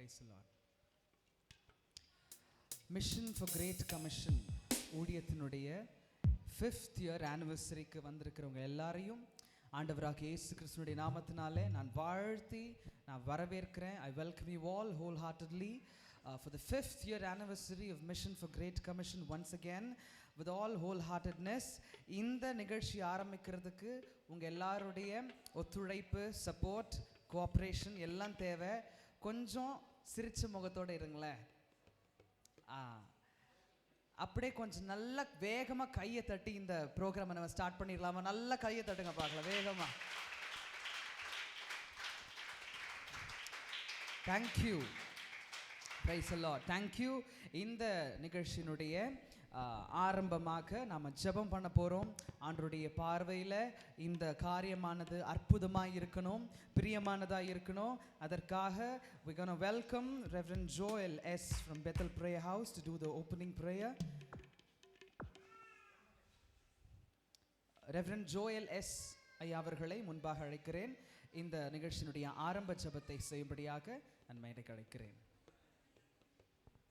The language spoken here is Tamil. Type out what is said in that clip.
Praise the Lord. Mission for Great Commission ஊழியத்தினுடைய 5th year anniversaryக்கு வந்திருக்கிறவங்க எல்லாரையும் ஆண்டவராகிய இயேசு கிறிஸ்துவினுடைய நாமத்தினாலே நான் வாழ்த்தி நான் வரவேற்கிறேன். I welcome you all wholeheartedly for the 5th year anniversary of Mission for Great Commission once again with all wholeheartedness. இந்த நிகழ்ச்சி ஆரம்பிக்கிறதுக்கு உங்க எல்லாருடைய ஒத்துழைப்பு, சப்போர்ட், கோஆபரேஷன் எல்லாம் தேவை. கொஞ்சம் சிரிச்ச முகத்தோட இருங்களேன். அப்படியே கொஞ்சம் நல்லா வேகமா கையை தட்டி இந்த ப்ரோக்ராமை நம்ம ஸ்டார்ட் பண்ணிடலாமா? நல்லா கையை தட்டுங்க பார்க்கலாம் வேகமா. Thank you. Praise the Lord. Thank you. இந்த நிகழ்ச்சியினுடைய ஆரம்பமாக நாம் ஜெபம் பண்ண போகிறோம். ஆண்டவருடைய பார்வையில் இந்த காரியமானது அற்புதமாக இருக்கணும், பிரியமானதாக இருக்கணும். அதற்காக we're going to welcome Reverend Joel S. from Bethel Prayer House to do the opening prayer. Reverend Joel S. ஐயா அவர்களை முன்பாக அழைக்கிறேன். இந்த நிகழ்ச்சியினுடைய ஆரம்ப ஜெபத்தை செய்யும்படியாக நான் மேடைக்கு அழைக்கிறேன்.